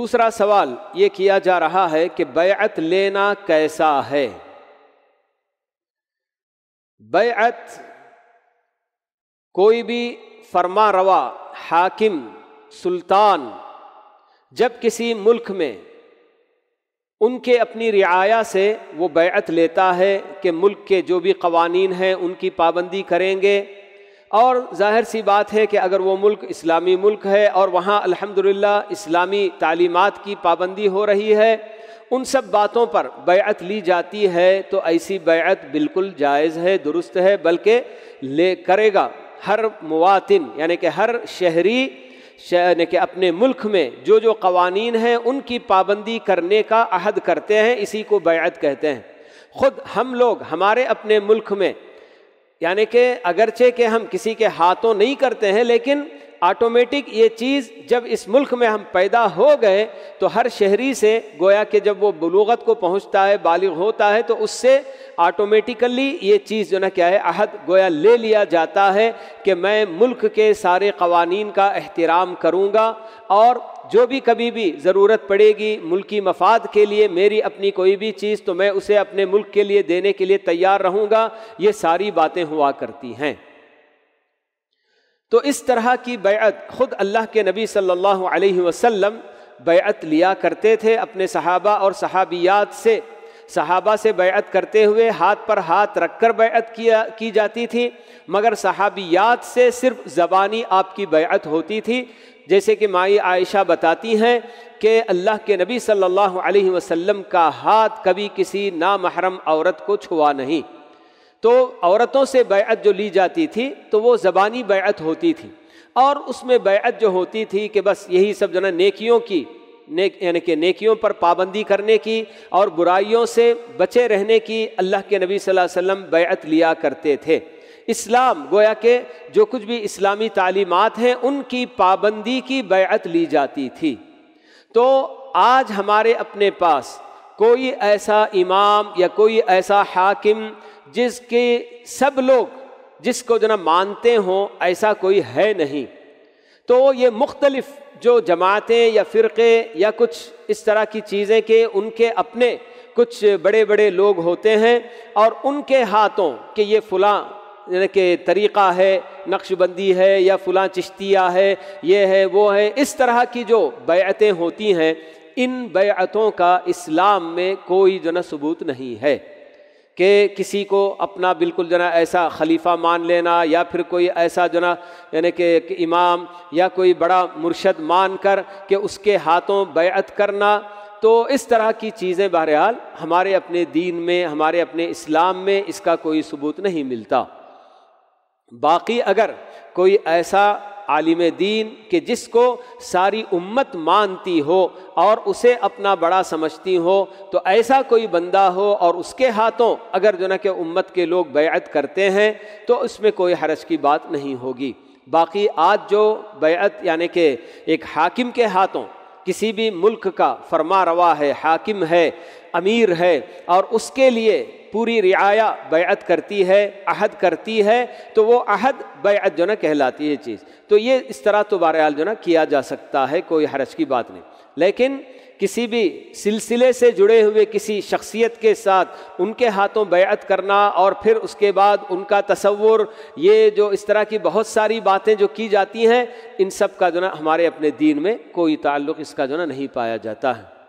دوسرا سوال یہ کیا جا رہا ہے کہ بیعت لینا کیسا ہے؟ بیعت کوئی بھی فرما روا حاکم سلطان جب کسی ملک میں ان کے اپنی رعایا سے وہ بیعت لیتا ہے کہ ملک کے جو بھی قوانین ہیں ان کی پابندی کریں گے، اور ظاہر سی بات ہے کہ اگر وہ ملک اسلامی ملک ہے اور وہاں الحمدللہ اسلامی تعلیمات کی پابندی ہو رہی ہے، ان سب باتوں پر بیعت لی جاتی ہے، تو ایسی بیعت بالکل جائز ہے، درست ہے، بلکہ کرے گا ہر مواطن، یعنی کہ ہر شہری یعنی کہ اپنے ملک میں جو جو قوانین ہیں ان کی پابندی کرنے کا عہد کرتے ہیں، اسی کو بیعت کہتے ہیں۔ خود ہم لوگ ہمارے اپنے ملک میں یعنی کہ اگرچہ کہ ہم کسی کے ہاتھوں نہیں کرتے ہیں، لیکن آٹومیٹک یہ چیز جب اس ملک میں ہم پیدا ہو گئے تو ہر شہری سے گویا کہ جب وہ بلوغت کو پہنچتا ہے، بالغ ہوتا ہے، تو اس سے آٹومیٹیکلی یہ چیز جو نا کیا ہے، عہد گویا لے لیا جاتا ہے کہ میں ملک کے سارے قوانین کا احترام کروں گا، اور جو بھی کبھی بھی ضرورت پڑے گی ملکی مفاد کے لیے میری اپنی کوئی بھی چیز، تو میں اسے اپنے ملک کے لیے دینے کے لیے تیار رہوں گا۔ یہ ساری باتیں ہوا کرتی ہیں۔ تو اس طرح کی بیعت خود اللہ کے نبی صلی اللہ علیہ وسلم بیعت لیا کرتے تھے اپنے صحابہ اور صحابیات سے۔ صحابہ سے بیعت کرتے ہوئے ہاتھ پر ہاتھ رکھ کر بیعت کی جاتی تھی، مگر صحابیات سے صرف زبانی آپ کی بیعت ہوتی تھی، جیسے کہ مائی عائشہ بتاتی ہیں کہ اللہ کے نبی صلی اللہ علیہ وسلم کا ہاتھ کبھی کسی نامحرم عورت کو چھوا نہیں۔ تو عورتوں سے بیعت جو لی جاتی تھی تو وہ زبانی بیعت ہوتی تھی، اور اس میں بیعت جو ہوتی تھی کہ بس یہی سب جو نا نیکیوں کی یعنی کہ نیکیوں پر پابندی کرنے کی اور برائیوں سے بچے رہنے کی اللہ کے نبی صلی اللہ علیہ وسلم بیعت لیا کرتے تھے۔ اسلام گویا کہ جو کچھ بھی اسلامی تعلیمات ہیں ان کی پابندی کی بیعت لی جاتی تھی۔ تو آج ہمارے اپنے پاس کوئی ایسا امام یا کوئی ایسا حاکم جس کے سب لوگ جس کو جو نا مانتے ہوں، ایسا کوئی ہے نہیں۔ تو یہ مختلف جو جماعتیں یا فرقے یا کچھ اس طرح کی چیزیں کہ ان کے اپنے کچھ بڑے بڑے لوگ ہوتے ہیں، اور ان کے ہاتھوں کہ یہ فلاں یعنی کہ طریقہ ہے، نقش بندی ہے، یا فلاں چشتیہ ہے، یہ ہے وہ ہے، اس طرح کی جو بیعتیں ہوتی ہیں، ان بیعتوں کا اسلام میں کوئی جو نا ثبوت نہیں ہے کہ کسی کو اپنا بالکل جو نا ایسا خلیفہ مان لینا، یا پھر کوئی ایسا جو نا یعنی کہ امام یا کوئی بڑا مرشد مان کر کہ اس کے ہاتھوں بیعت کرنا۔ تو اس طرح کی چیزیں بہرحال ہمارے اپنے دین میں، ہمارے اپنے اسلام میں اس کا کوئی ثبوت نہیں ملتا۔ باقی اگر کوئی ایسا عالم دین کہ جس کو ساری امت مانتی ہو اور اسے اپنا بڑا سمجھتی ہو، تو ایسا کوئی بندہ ہو اور اس کے ہاتھوں اگر جو نا کہ امت کے لوگ بیعت کرتے ہیں تو اس میں کوئی حرج کی بات نہیں ہوگی۔ باقی آج جو بیعت یعنی کہ ایک حاکم کے ہاتھوں کسی بھی ملک کا فرما روا ہے، حاکم ہے، امیر ہے، اور اس کے لیے پوری رعایا بیعت کرتی ہے، عہد کرتی ہے، تو وہ عہد بیعت جو نا کہلاتی ہے چیز۔ تو یہ اس طرح تو بہرحال جو نا کیا جا سکتا ہے، کوئی حرج کی بات نہیں۔ لیکن کسی بھی سلسلے سے جڑے ہوئے کسی شخصیت کے ساتھ ان کے ہاتھوں بیعت کرنا، اور پھر اس کے بعد ان کا تصور، یہ جو اس طرح کی بہت ساری باتیں جو کی جاتی ہیں، ان سب کا جو نا ہمارے اپنے دین میں کوئی تعلق اس کا جو نا نہیں پایا جاتا ہے۔